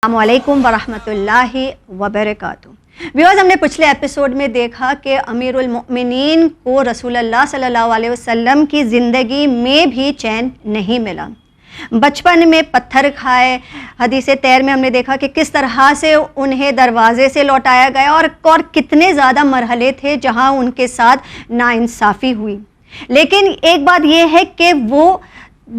السلام علیکم ورحمۃ اللہ وبرکاتہ۔ ویورز، ہم نے پچھلے ایپیسوڈ میں دیکھا کہ امیر المؤمنین کو رسول اللہ صلی اللہ علیہ وسلم کی زندگی میں بھی چین نہیں ملا، بچپن میں پتھر کھائے۔ حدیث تیر میں ہم نے دیکھا کہ کس طرح سے انہیں دروازے سے لوٹایا گیا اور کتنے زیادہ مرحلے تھے جہاں ان کے ساتھ ناانصافی ہوئی۔ لیکن ایک بات یہ ہے کہ وہ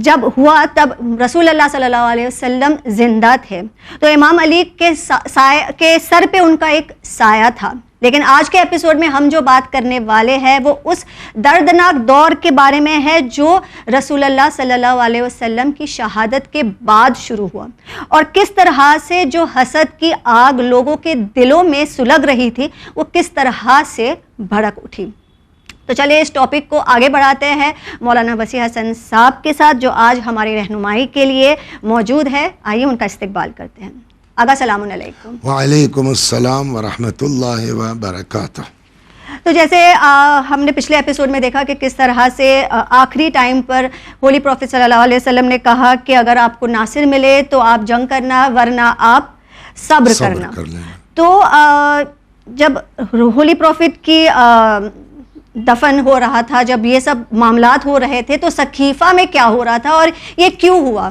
جب ہوا تب رسول اللہ صلی اللہ علیہ وسلم زندہ تھے، تو امام علی کے سر پہ ان کا ایک سایہ تھا۔ لیکن آج کے ایپیسوڈ میں ہم جو بات کرنے والے ہیں وہ اس دردناک دور کے بارے میں ہے جو رسول اللہ صلی اللہ علیہ وسلم کی شہادت کے بعد شروع ہوا، اور کس طرح سے جو حسد کی آگ لوگوں کے دلوں میں سلگ رہی تھی وہ کس طرح سے بھڑک اٹھی۔ تو چلیے اس ٹاپک کو آگے بڑھاتے ہیں مولانا وسیع حسن صاحب کے ساتھ، جو آج ہماری رہنمائی کے لیے موجود ہے۔ آئیے ان کا استقبال کرتے ہیں۔ آغا سلام علیکم۔ وعلیکم السلام ورحمۃ اللہ وبرکاتہ۔ تو جیسے ہم نے پچھلے ایپیسوڈ میں دیکھا کہ کس طرح سے آخری ٹائم پر ہولی پروفیٹ صلی اللہ علیہ وسلم نے کہا کہ اگر آپ کو ناصر ملے تو آپ جنگ کرنا، ورنہ آپ صبر کرنا۔ تو جب ہولی پروفیٹ کی دفن ہو رہا تھا، جب یہ سب معاملات ہو رہے تھے، تو سقیفہ میں کیا ہو رہا تھا اور یہ کیوں ہوا؟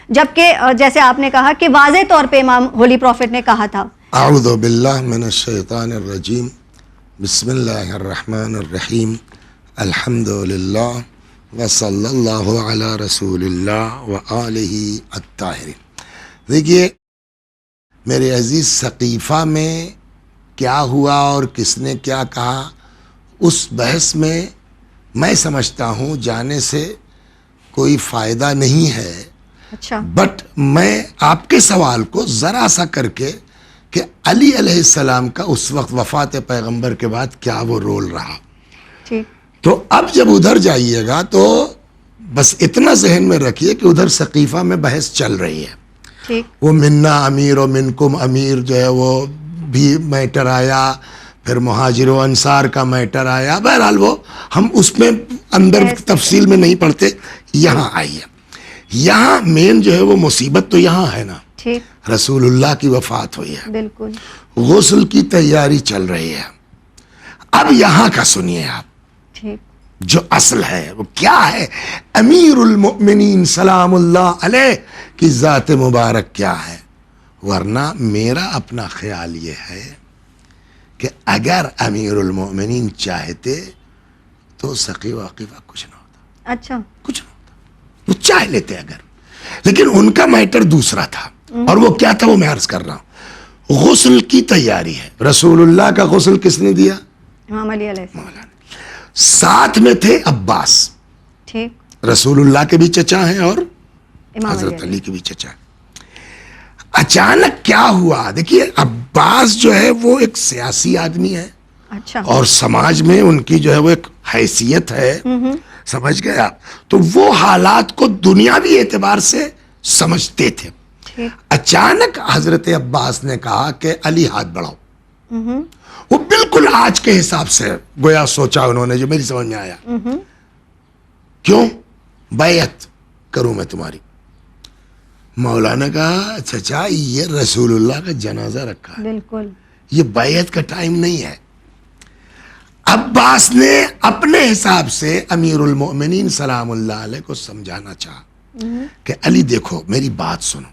جبکہ جیسے آپ نے کہا کہ واضح طور پہ امام ہولی پروفیٹ نے کہا تھا، اعوذ باللہ من الشیطان الرجیم، بسم اللہ الرحمن الرحیم، الحمد للہ وصلی اللہ علی رسول اللہ وآلہ الطاہرین۔ دیکھیے میرے عزیز، سقیفہ میں کیا ہوا اور کس نے کیا کہا، اس بحث میں سمجھتا ہوں جانے سے کوئی فائدہ نہیں ہے۔ اچھا، بٹ میں آپ کے سوال کو ذرا سا کر کے کہ علی علیہ السلام کا اس وقت وفات پیغمبر کے بعد کیا وہ رول رہا، ٹھیک، تو اب جب ادھر جائیے گا تو بس اتنا ذہن میں رکھیے کہ ادھر سقیفہ میں بحث چل رہی ہے۔ ٹھیک، وہ منا امیر و منکم امیر جو ہے وہ بھی میٹر آیا، پھر مہاجر و انصار کا میٹر آیا۔ بہرحال وہ ہم اس میں اندر تفصیل میں نہیں پڑھتے، یہاں آئیے۔ یہاں مین جو ہے وہ مصیبت تو یہاں ہے نا، ٹھیک، رسول اللہ کی وفات ہوئی ہے، بالکل، غسل کی تیاری چل رہی ہے۔ اب یہاں کا سنیے آپ، ٹھیک، جو اصل ہے وہ کیا ہے، امیر المؤمنین سلام اللہ علیہ کی ذات مبارک کیا ہے۔ ورنہ میرا اپنا خیال یہ ہے کہ اگر امیر المؤمنین چاہتے تو سقی واقفہ کچھ نہ ہوتا، اچھا، کچھ نہ ہوتا، وہ چاہ لیتے اگر، لیکن ان کا میٹر دوسرا تھا، اور وہ کیا تھا وہ میں عرض کر رہا ہوں۔ غسل کی تیاری ہے، رسول اللہ کا غسل کس نے دیا؟ امام علی علیہ السلام، مولا نے۔ ساتھ میں تھے عباس، ٹھیک، رسول اللہ کے بھی چچا ہیں اور امام حضرت علی کے بھی چچا ہیں۔ اچانک کیا ہوا؟ دیکھیے عباس جو ہے وہ ایک سیاسی آدمی ہے، اچھا، اور سماج میں ان کی جو ہے وہ ایک حیثیت ہے، سمجھ گیا، تو وہ حالات کو دنیاوی اعتبار سے سمجھتے تھے۔ ٹھیک، اچانک حضرت عباس نے کہا کہ علی ہاتھ بڑھاؤ۔ وہ بالکل آج کے حساب سے گویا سوچا انہوں نے، جو میری سمجھ میں آیا، کیوں بیعت کروں میں تمہاری؟ مولانا نے کہا چچا یہ رسول اللہ کا جنازہ رکھا ہے، بالکل، یہ بیعت کا ٹائم نہیں ہے۔ عباس نے اپنے حساب سے امیر المؤمنین سلام اللہ علیہ کو سمجھانا چاہا کہ علی دیکھو میری بات سنو،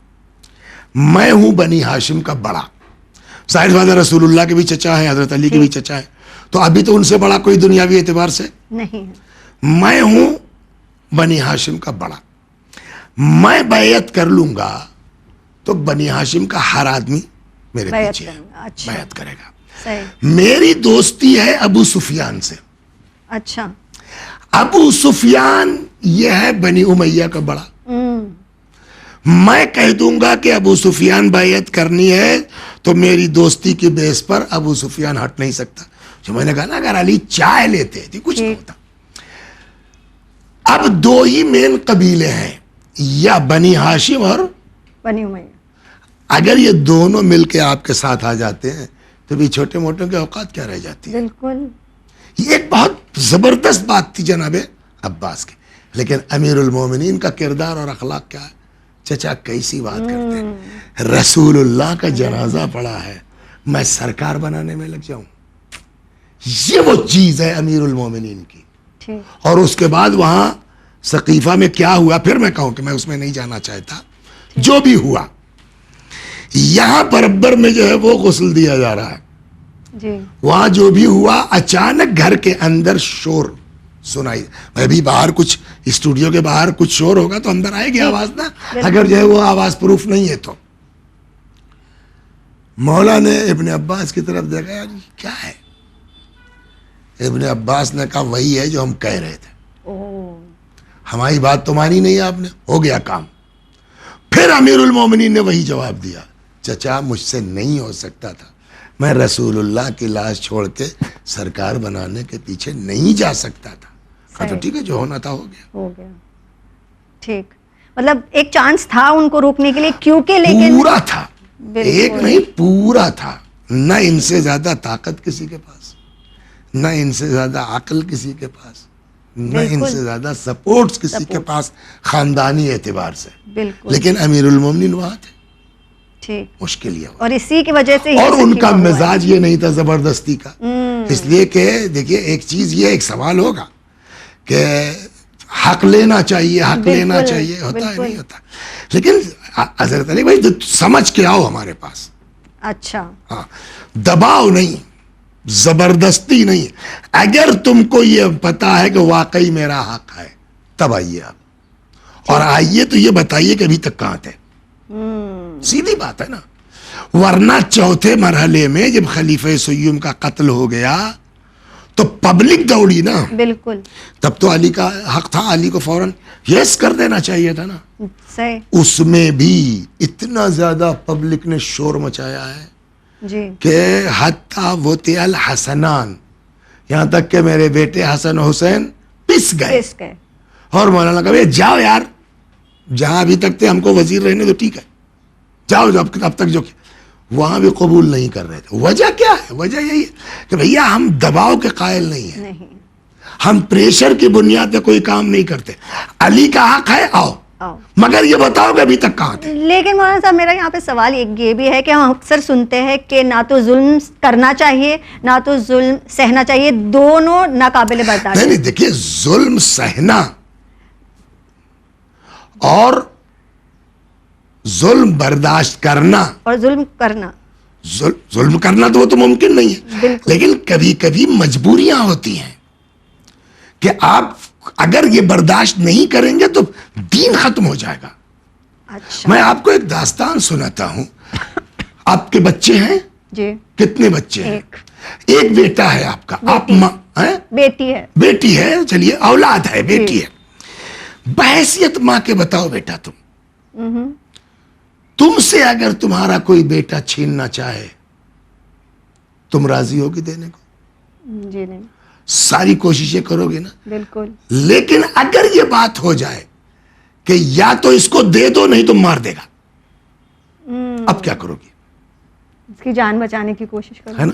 میں ہوں بنی ہاشم کا بڑا، ظاہر بات ہے رسول اللہ کے بھی چچا ہیں، حضرت علی کے بھی چچا ہیں، تو ابھی تو ان سے بڑا کوئی دنیاوی اعتبار سے نہیں، میں ہوں بنی ہاشم کا بڑا، میں بیعت کر لوں گا تو بنی ہاشم کا ہر آدمی میرے پیچھے ہے، اچھا، بیعت کرے گا۔ صحیح، میری دوستی ہے ابو سفیان سے، اچھا، ابو سفیان یہ ہے بنی امیہ کا بڑا، میں کہہ دوں گا کہ ابو سفیان بیعت کرنی ہے تو میری دوستی کی بیس پر ابو سفیان ہٹ نہیں سکتا۔ جو میں نے کہا نا اگر علی چاہ لیتے تھے کچھ نہیں ہوتا۔ اب دو ہی مین قبیلے ہیں، یا بنی ہاشم اور بنی امیہ، اگر یہ دونوں مل کے آپ کے ساتھ آ جاتے ہیں تو بھی چھوٹے موٹوں کے اوقات کیا رہ جاتی ہے۔ بالکل، یہ ایک بہت زبردست بات تھی جناب عباس کی، لیکن امیر المومنین کا کردار اور اخلاق کیا ہے؟ چچا کیسی بات کرتے ہیں، رسول اللہ کا جنازہ پڑا ہے، میں سرکار بنانے میں لگ جاؤں؟ یہ وہ چیز ہے امیر المومنین کی. ٹھیک. اور اس کے بعد وہاں ثقیفہ میں کیا ہوا پھر میں کہوں کہ میں اس میں نہیں جانا چاہتا. جو بھی ہوا یہاں برابر میں جو ہے وہ غسل دیا جا رہا ہے. جی. وہاں جو بھی ہوا اچانک گھر کے اندر شور سنائی. میں بھی باہر کچھ اسٹوڈیو کے باہر کچھ شور ہوگا تو اندر آئے گی آواز نا، اگر جو ہے وہ آواز پروف نہیں ہے تو. مولا نے ابن عباس کی طرف دیکھا، یار کیا ہے؟ ابن عباس نے کہا وہی ہے جو ہم کہہ رہے تھے، ہماری بات تو مانی نہیں آپ نے، ہو گیا کام. پھر امیر المومنین نے وہی جواب دیا، چچا مجھ سے نہیں ہو سکتا تھا، میں رسول اللہ کی لاش چھوڑ کے سرکار بنانے کے پیچھے نہیں جا سکتا تھا. تو ٹھیک ہے، جو ہونا تھا ہو گیا. ہو گیا. ٹھیک. مطلب ایک چانس تھا ان کو روکنے کے لیے، کیونکہ لیکن پورا تھا، ایک نہیں پورا تھا. نہ ان سے زیادہ طاقت کسی کے پاس، نہ ان سے زیادہ عقل کسی کے پاس، نہ ان سے زیادہ سپورٹس کسی کے پاس خاندانی اعتبار سے. بالکل. لیکن امیر المومنین وہاں تھے. ٹھیک. مشکل یہ ہوا. اور اسی کی وجہ سے اور ان کا مزاج یہ نہیں تھا زبردستی کا، اس لیے کہ دیکھیے ایک چیز یہ ایک سوال ہوگا کہ حق لینا چاہیے، حق لینا چاہیے، ہوتا ہے نہیں ہوتا. لیکن حضرت علی بھائی سمجھ کے آؤ ہمارے پاس. اچھا. ہاں، دباؤ نہیں، زبردستی نہیں. اگر تم کو یہ پتا ہے کہ واقعی میرا حق ہے تب آئیے آپ، اور آئیے تو یہ بتائیے کہ ابھی تک کہاں تھے. سیدھی بات ہے نا. ورنہ چوتھے مرحلے میں جب خلیفہ سیوم کا قتل ہو گیا تو پبلک دوڑی نا. بالکل. تب تو علی کا حق تھا، علی کو فوراً یس کر دینا چاہیے تھا نا. صحیح. اس میں بھی اتنا زیادہ پبلک نے شور مچایا ہے جی. کہ حتی وطئ الحسنان، یہاں تک کہ میرے بیٹے حسن و حسین پس گئے. اور مولانا کہا جاؤ یار، جہاں ابھی تک تھے ہم کو وزیر رہنے تو ٹھیک ہے، جاؤ اب تک جو وہاں بھی قبول نہیں کر رہے تھے. وجہ کیا ہے؟ وجہ یہی ہے کہ بھیا ہم دباؤ کے قائل نہیں ہیں، ہم پریشر کی بنیاد پہ کوئی کام نہیں کرتے. علی کا حق ہے، آؤ، مگر یہ بتاؤ کہ ابھی تک کہاں تھے. لیکن مولانا صاحب میرا یہاں پہ سوال ایک یہ بھی ہے کہ ہم اکثر سنتے ہیں کہ نہ تو ظلم کرنا چاہیے نہ تو ظلم سہنا چاہیے، دونوں ناقابل برداشت. نہیں دیکھیے، ظلم سہنا اور ظلم برداشت کرنا اور ظلم کرنا، ظلم کرنا تو وہ تو ممکن نہیں ہے، لیکن کبھی کبھی مجبوریاں ہوتی ہیں کہ آپ اگر یہ برداشت نہیں کریں گے تو دین ختم ہو جائے گا. اچھا. میں آپ کو ایک داستان سناتا ہوں. آپ کے بچے ہیں؟ جی. کتنے بچے ہیں؟ ایک بیٹا ہے آپ کا. آپ ماں ہیں؟ بیٹی ہے. بیٹی ہے، چلیے اولاد ہے، بیٹی ہے. بحیثیت ماں کے بتاؤ بیٹا، تم سے اگر تمہارا کوئی بیٹا چھیننا چاہے تم راضی ہوگی دینے کو؟ جی نہیں. ساری کوششیں کرو گے نا. بالکل. لیکن اگر یہ بات ہو جائے کہ یا تو اس کو دے دو نہیں تو مار دے گا، اب کیا کرو گی؟ اس کی جان بچانے کی کوشش کرو، ہے نا.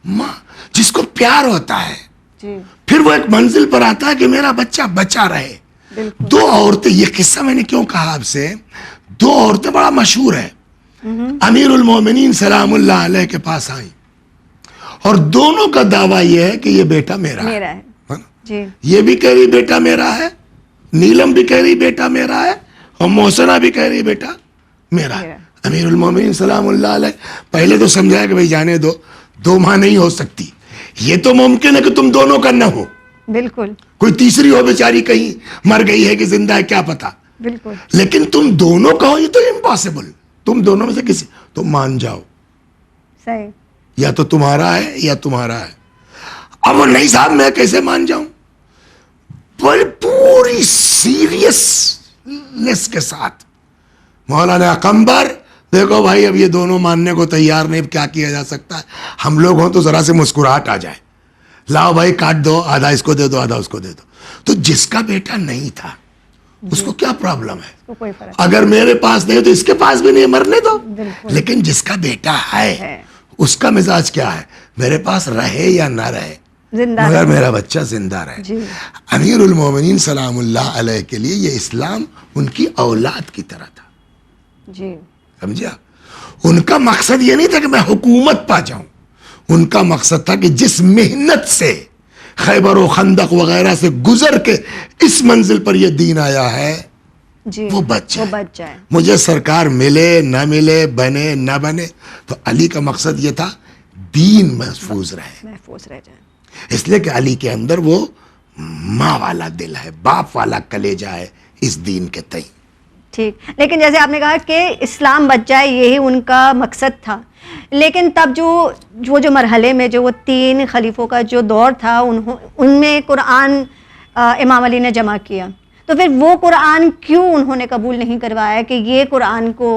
ماں جس کو پیار ہوتا ہے جی، پھر وہ ایک منزل پر آتا ہے کہ میرا بچہ بچا رہے. دو عورتیں، یہ قصہ میں نے کیوں کہا آپ سے، دو عورتیں بڑا مشہور ہے، امیر المومنین سلام اللہ علیہ کے پاس آئیں اور دونوں کا دعویٰ یہ ہے کہ یہ بیٹا میرا ہے. جی. یہ بھی کہہ رہی بیٹا میرا ہے، نیلم بھی کہہ رہی بیٹا میرا ہے، اور محسنہ بھی کہہ رہی بیٹا میرا ہے. امیر المومنین سلام اللہ علیہ پہلے تو سمجھایا کہ بھائی جانے دو، دو ماں نہیں ہو سکتی، یہ تو ممکن ہے کہ تم دونوں کا نہ ہو. بالکل. کوئی تیسری ہو بیچاری کہیں مر گئی ہے کہ زندہ ہے کیا پتا. بالکل. لیکن تم دونوں کا ہو یہ تو امپاسبل. تم دونوں میں سے کسی، تم مان جاؤ. صحیح. یا تو تمہارا ہے یا تمہارا ہے. اب وہ نہیں صاحب میں کیسے مان جاؤں؟ پوری سیریسنس کے ساتھ مولانا اقمبر، دیکھو بھائی اب یہ دونوں ماننے کو تیار نہیں، کیا کیا جا سکتا ہے؟ ہم لوگ ہوں تو ذرا سے مسکراہٹ آ جائے، لاؤ بھائی کاٹ دو، آدھا اس کو دے دو آدھا اس کو دے دو. تو جس کا بیٹا نہیں تھا اس کو کیا پرابلم ہے؟ اگر میرے پاس نہیں تو اس کے پاس بھی نہیں، مرنے دو. لیکن جس کا بیٹا ہے اس کا مزاج کیا ہے؟ میرے پاس رہے یا نہ رہے مگر میرا بچہ زندہ رہے. امیر المومنین سلام اللہ علیہ کے لیے یہ اسلام ان کی اولاد کی طرح تھا. جی سمجھا. ان کا مقصد یہ نہیں تھا کہ میں حکومت پا جاؤں, ان کا مقصد تھا کہ جس محنت سے خیبر و خندق وغیرہ سے گزر کے اس منزل پر یہ دین آیا ہے جی وہ بچ وہ جائے. بچ جائے. مجھے سرکار ملے نہ ملے, بنے نہ بنے, تو علی کا مقصد یہ تھا دین محفوظ رہے. محفوظ رہ جائے. اس لیے کہ علی کے اندر وہ ماں والا دل ہے, باپ والا کلیجہ ہے اس دین کے تئیں. ٹھیک, لیکن جیسے آپ نے کہا کہ اسلام بچ جائے یہی ان کا مقصد تھا, لیکن تب جو مرحلے میں جو وہ 3 خلیفوں کا جو دور تھا ان میں قرآن امام علی نے جمع کیا, تو پھر وہ قرآن کیوں انہوں نے قبول نہیں کروایا کہ یہ قرآن کو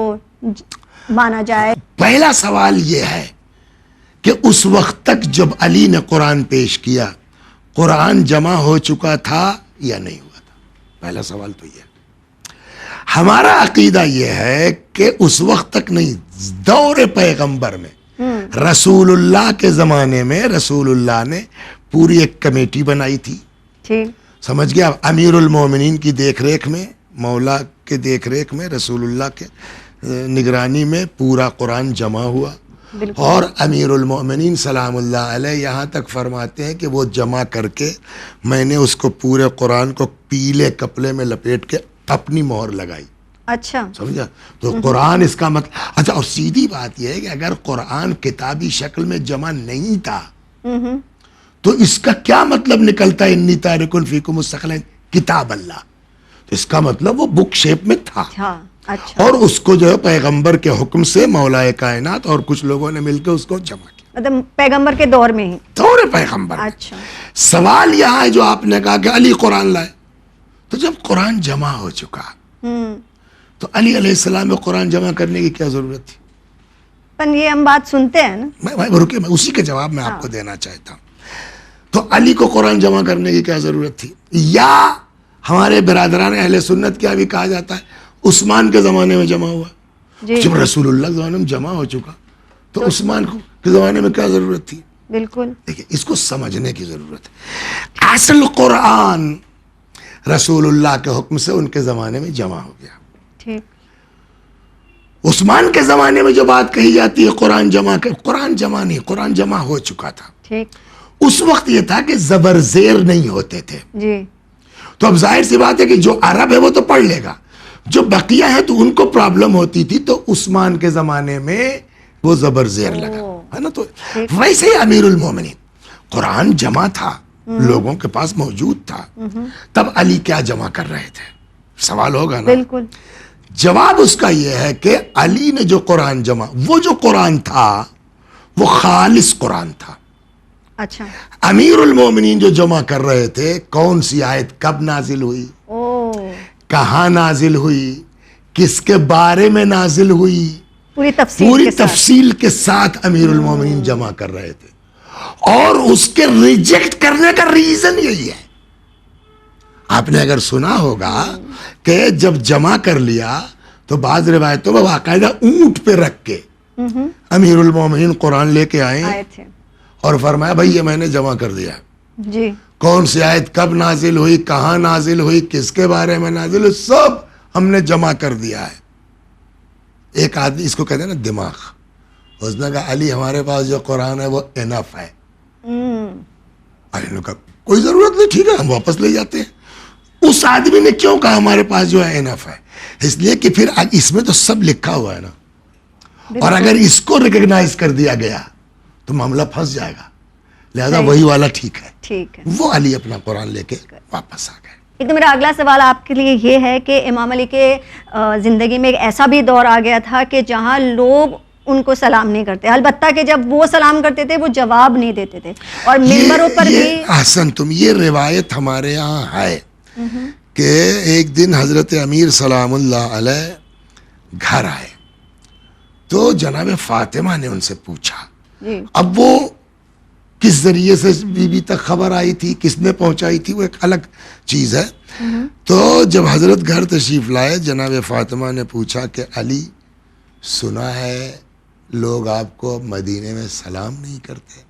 مانا جائے؟ پہلا سوال یہ ہے کہ اس وقت تک جب علی نے قرآن پیش کیا قرآن جمع ہو چکا تھا یا نہیں ہوا تھا؟ پہلا سوال تو یہ ہے. ہمارا عقیدہ یہ ہے کہ اس وقت تک نہیں, دور پیغمبر میں رسول اللہ کے زمانے میں رسول اللہ نے پوری ایک کمیٹی بنائی تھی. ٹھیک, سمجھ گیا. امیر المومنین کی دیکھ ریکھ میں, مولا کے دیکھ ریکھ میں, رسول اللہ کے نگرانی میں پورا قرآن جمع ہوا. اور امیر المومنین سلام اللہ علیہ یہاں تک فرماتے ہیں کہ وہ جمع کر کے میں نے اس کو پورے قرآن کو پیلے کپڑے میں لپیٹ کے اپنی مہر لگائی. اچھا, سمجھا. تو قرآن اس کا مطلب, اچھا, اور سیدھی بات یہ ہے کہ اگر قرآن کتابی شکل میں جمع نہیں تھا تو اس کا کیا مطلب نکلتا ہے انی تارکن فیکم الثقلین کتاب اللہ؟ تو اس کا مطلب وہ بک شیپ میں تھا. اچھا, اور اس کو جو ہے پیغمبر کے حکم سے مولا کائنات اور کچھ لوگوں نے مل کے اس کو جمع کیا, مطلب پیغمبر کے دور میں ہی, دور پیغمبر. اچھا, سوال یہاں ہے جو آپ نے کہا کہ علی قرآن لائے, تو جب قرآن جمع ہو چکا تو علی علیہ السلام میں قرآن جمع کرنے کی کیا ضرورت تھی؟ پر یہ ہم بات سنتے ہیں نا. میں رکے, میں اسی کا جواب میں آپ کو دینا چاہتا ہوں. تو علی کو قرآن جمع کرنے کی کیا ضرورت تھی؟ یا ہمارے برادران اہل سنت کیا بھی کہا جاتا ہے عثمان کے زمانے میں جمع ہوا. جب رسول اللہ کے زمانے میں جمع ہو چکا تو عثمان کے زمانے میں کیا ضرورت تھی؟ بالکل. دیکھیں, اس کو سمجھنے کی ضرورت ہے. اصل قرآن رسول اللہ کے حکم سے ان کے زمانے میں جمع ہو گیا. ٹھیک, عثمان کے زمانے میں جو بات کہی جاتی ہے قرآن جمع نہیں, قرآن جمع ہو چکا تھا. ٹھیک, اس وقت یہ تھا کہ زبر زیر نہیں ہوتے تھے. جی, تو اب ظاہر سی بات ہے کہ جو عرب ہے وہ تو پڑھ لے گا, جو بقیہ ہے تو ان کو پرابلم ہوتی تھی, تو عثمان کے زمانے میں وہ زبر زیر لگا ہے نا. تو ویسے ہی امیر المومنین قرآن جمع تھا, لوگوں کے پاس موجود تھا, تب علی کیا جمع کر رہے تھے؟ سوال ہوگا نا. بالکل. جواب اس کا یہ ہے کہ علی نے جو قرآن جمع, وہ جو قرآن تھا وہ خالص قرآن تھا. اچھا, امیر المومنین جو جمع کر رہے تھے کون سی آیت کب نازل ہوئی, کہاں نازل ہوئی, کس کے بارے میں نازل ہوئی, پوری تفصیل کے ساتھ امیر المومنین جمع کر رہے تھے. اور اس کے ریجیکٹ کرنے کا ریزن یہی ہے. آپ نے اگر سنا ہوگا کہ جب جمع کر لیا تو بعض روایتوں میں باقاعدہ اونٹ پہ رکھ کے امیر المومنین قرآن لے کے آئے تھے اور فرمایا بھائی یہ میں نے جمع کر دیا. جی, کون سی آیت کب نازل ہوئی, کہاں نازل ہوئی, کس کے بارے میں نازل ہوئی, سب ہم نے جمع کر دیا ہے. ایک آدمی, اس کو کہتے ہیں نا دماغ, اس نے کہا علی ہمارے پاس جو قرآن ہے وہ انف ہے. علی نے کہا کوئی ضرورت نہیں, ٹھیک ہے ہم واپس لے جاتے ہیں. اس آدمی نے کیوں کہا ہمارے پاس جو ہے انف ہے؟ اس لیے کہ پھر اس میں تو سب لکھا ہوا ہے نا, اور اگر اس کو ریکگنائز کر دیا گیا تو معاملہ پھنس جائے گا, لہذا وہی والا ٹھیک ہے. ٹھیک ہے, وہ علی اپنا قرآن لے کے واپس آ گئے. ایک تو میرا اگلا سوال آپ کے لیے یہ ہے کہ امام علی کے زندگی میں ایک ایسا بھی دور آ گیا تھا کہ جہاں لوگ ان کو سلام نہیں کرتے, البتہ کہ جب وہ سلام کرتے تھے وہ جواب نہیں دیتے تھے, اور ممبروں پر بھی. احسن, تم یہ روایت ہمارے یہاں ہے کہ ایک دن حضرت امیر سلام اللہ علیہ گھر آئے تو جناب فاطمہ نے ان سے پوچھا. اب وہ کس ذریعے سے بی بی تک خبر آئی تھی, کس نے پہنچائی تھی, وہ ایک الگ چیز ہے. تو جب حضرت گھر تشریف لائے جناب فاطمہ نے پوچھا کہ علی سنا ہے لوگ آپ کو مدینے میں سلام نہیں کرتے.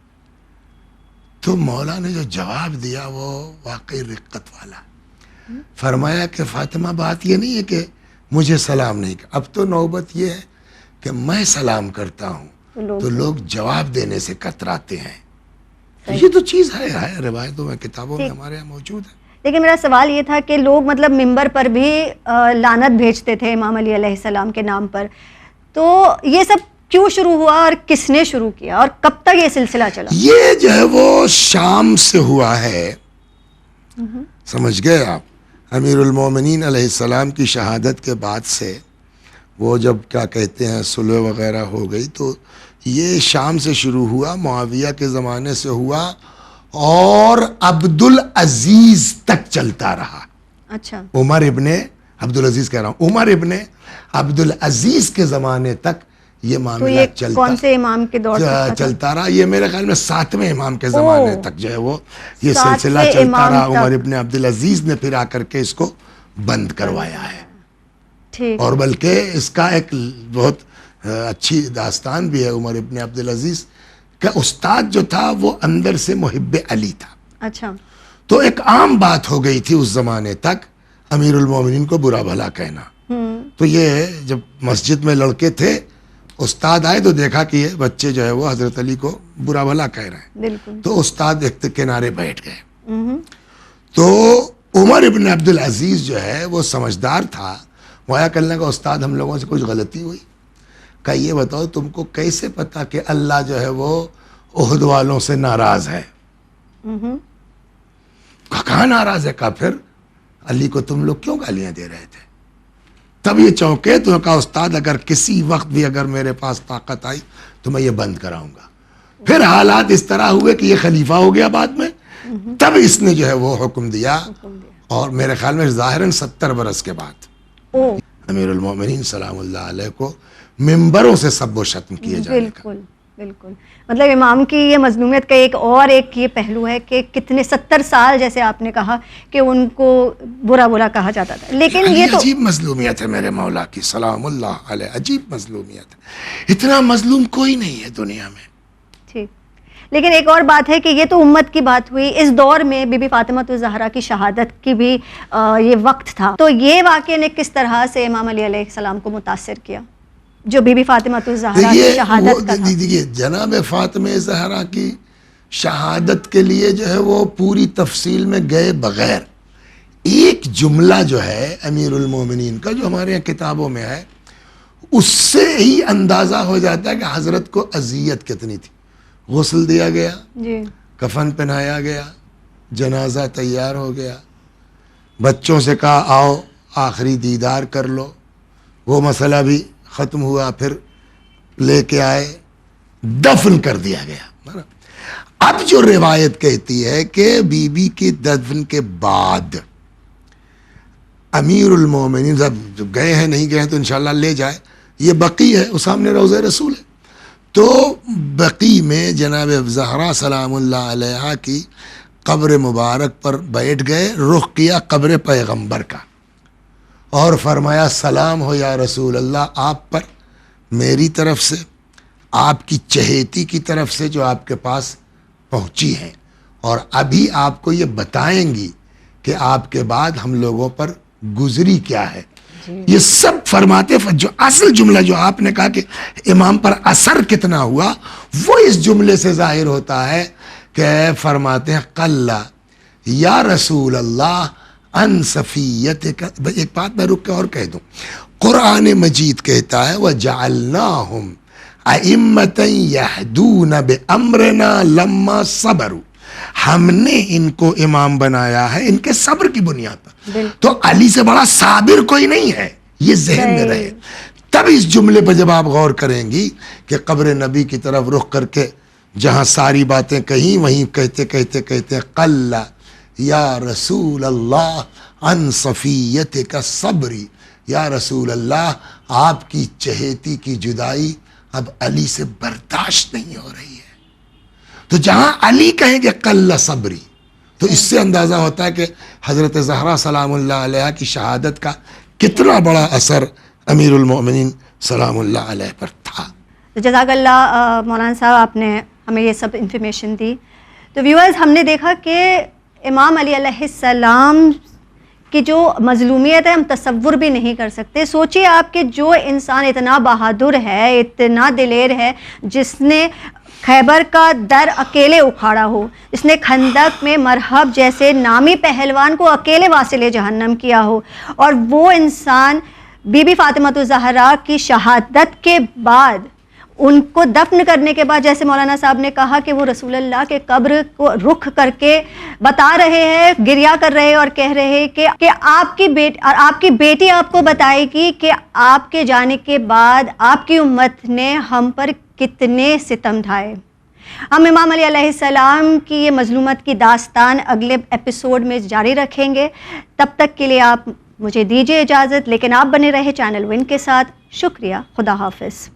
تو مولا نے جو جواب دیا وہ واقعی رقت والا. فرمایا کہ فاطمہ بات یہ نہیں ہے کہ مجھے سلام نہیں کیا. اب تو نوبت یہ ہے کہ میں سلام کرتا ہوں تو لوگ جواب دینے سے کتراتے ہیں. یہ تو چیز ہے روایتوں میں, کتابوں میں ہمارے یہاں موجود ہے. لیکن میرا سوال یہ تھا کہ لوگ مطلب ممبر پر بھی لعنت بھیجتے تھے امام علی علیہ السلام کے نام پر, تو یہ سب کیوں شروع ہوا اور کس نے شروع کیا اور کب تک یہ سلسلہ چلا؟ یہ جو ہے وہ شام سے ہوا ہے, سمجھ گئے آپ. امیر المومنین علیہ السلام کی شہادت کے بعد سے وہ جب کیا کہتے ہیں صلح وغیرہ ہو گئی, تو یہ شام سے شروع ہوا, معاویہ کے زمانے سے ہوا اور عبدالعزیز تک چلتا رہا. اچھا, عمر ابن عبدالعزیز کہہ رہا ہوں, عمر ابن عبدالعزیز کے زمانے تک یہ معاملہ کون سے امام کے دور چلتا رہا. یہ میرے خیال میں 7ویں امام کے زمانے تک جو ہے وہ یہ سلسلہ چلتا رہا. عمر ابن عبدالعزیز نے پھر آ کر کے اس کو بند کروایا ہے. اور بلکہ اس کا ایک بہت اچھی داستان بھی ہے. عمر ابن عبدالعزیز کا استاد جو تھا وہ اندر سے محب علی تھا. اچھا, تو ایک عام بات ہو گئی تھی اس زمانے تک امیر المومنین کو برا بھلا کہنا. تو یہ جب مسجد میں لڑکے تھے, استاد آئے تو دیکھا کہ یہ بچے جو ہے وہ حضرت علی کو برا بھلا کہہ رہے ہیں. تو استاد ایک کنارے بیٹھ گئے. تو عمر ابن عبدالعزیز جو ہے وہ سمجھدار تھا. وہ آیا کہنے کا استاد ہم لوگوں سے کچھ غلطی ہوئی, کہ یہ بتاؤ تم کو کیسے پتا کہ اللہ جو ہے وہ احد والوں سے ناراض ہے؟ کہاں ناراض ہے؟ کہا پھر علی کو تم لوگ کیوں گالیاں دے رہے تھے؟ تب یہ چونکے. تو کہا استاد اگر کسی وقت بھی اگر میرے پاس طاقت آئی تو میں یہ بند کراؤں گا. پھر حالات اس طرح ہوئے کہ یہ خلیفہ ہو گیا بعد میں, تب اس نے جو ہے وہ حکم دیا. اور میرے خیال میں ظاہراً 70 برس کے بعد امیر المومنین سلام اللہ علیہ کو ممبروں سے سب و شتم کیے جانے کا. بالکل. مطلب امام کی یہ مظلومیت کا ایک یہ پہلو ہے کہ کتنے 70 سال جیسے آپ نے کہا کہ ان کو برا کہا جاتا تھا. لیکن یہ تو عجیب مظلومیت ہے میرے مولا کی سلام اللہ علیہ, عجیب مظلومیت ہے. اتنا مظلوم کوئی نہیں ہے دنیا میں. ٹھیک. لیکن ایک اور بات ہے کہ یہ تو امت کی بات ہوئی. اس دور میں بی بی فاطمہ الزہرا کی شہادت کی بھی یہ وقت تھا. تو یہ واقعے نے کس طرح سے امام علی علیہ السلام کو متاثر کیا جو بی بی فاطمہ الزہرا کی شہادت کا تھا؟ دیکھیے جناب فاطمہ زہرا کی شہادت کے لیے جو ہے وہ پوری تفصیل میں گئے بغیر ایک جملہ جو ہے امیر المومنین کا جو ہمارے یہاں کتابوں میں ہے, اس سے ہی اندازہ ہو جاتا ہے کہ حضرت کو اذیت کتنی تھی. غسل دیا گیا, کفن پہنایا گیا, جنازہ تیار ہو گیا, بچوں سے کہا آؤ آخری دیدار کر لو, وہ مسئلہ بھی ختم ہوا, پھر لے کے آئے, دفن کر دیا گیا. اب جو روایت کہتی ہے کہ بی بی کی دفن کے بعد امیر المومنین جب گئے ہیں, نہیں گئے ہیں تو انشاءاللہ لے جائے, یہ بقی ہے, اس سامنے روضہ رسول ہے, تو بقی میں جناب زہرا سلام اللہ علیہ کی قبر مبارک پر بیٹھ گئے, رخ کیا قبر پیغمبر کا اور فرمایا سلام ہو یا رسول اللہ آپ پر, میری طرف سے, آپ کی چہیتی کی طرف سے جو آپ کے پاس پہنچی ہیں, اور ابھی آپ کو یہ بتائیں گی کہ آپ کے بعد ہم لوگوں پر گزری کیا ہے. یہ سب فرماتے, جو اصل جملہ جو آپ نے کہا کہ امام پر اثر کتنا ہوا, وہ اس جملے سے ظاہر ہوتا ہے کہ فرماتے ہیں قل یا رسول اللہ ان صفیت کا. ایک بات میں رک کے اور کہہ دوں, قرآن مجید کہتا ہے وَجَعَلْنَاهُمْ أَئِمَّةً يَهْدُونَ بِأَمْرِنَا لَمَّا صَبَرُوا, ہم نے ان کو امام بنایا ہے ان کے صبر کی بنیاد پر. تو علی سے بڑا صابر کوئی نہیں ہے, یہ ذہن میں رہے. تب اس جملے پر جب آپ غور کریں گی کہ قبر نبی کی طرف رخ کر کے جہاں ساری باتیں کہیں وہیں کہتے کہتے کہتے قل یا رسول اللہ ان صفیت کا صبری, یا رسول اللہ آپ کی چہیتی کی جدائی اب علی سے برداشت نہیں ہو رہی ہے. تو جہاں علی کہیں گے قل صبری, تو اس سے اندازہ ہوتا ہے کہ حضرت زہرا سلام اللہ علیہ کی شہادت کا کتنا بڑا اثر امیر المومنین سلام اللہ علیہ پر تھا. جزاک اللہ مولانا صاحب, آپ نے ہمیں یہ سب انفارمیشن دی. تو ویورز, ہم نے دیکھا کہ امام علی علیہ السلام کی جو مظلومیت ہے ہم تصور بھی نہیں کر سکتے. سوچیے آپ کہ جو انسان اتنا بہادر ہے, اتنا دلیر ہے, جس نے خیبر کا در اکیلے اکھاڑا ہو, اس نے خندق میں مرحب جیسے نامی پہلوان کو اکیلے واصل جہنم کیا ہو, اور وہ انسان بی بی فاطمہ الزہرا کی شہادت کے بعد, ان کو دفن کرنے کے بعد, جیسے مولانا صاحب نے کہا کہ وہ رسول اللہ کے قبر کو رخ کر کے بتا رہے ہیں, گریا کر رہے اور کہہ رہے کہ آپ کی بیٹی آپ کو بتائے گی کہ آپ کے جانے کے بعد آپ کی امت نے ہم پر کتنے ستم ڈھائے. ہم امام علی علیہ السلام کی یہ مظلومت کی داستان اگلے ایپیسوڈ میں جاری رکھیں گے. تب تک کے لیے آپ مجھے دیجیے اجازت, لیکن آپ بنے رہے چینل ون کے ساتھ. شکریہ. خدا حافظ.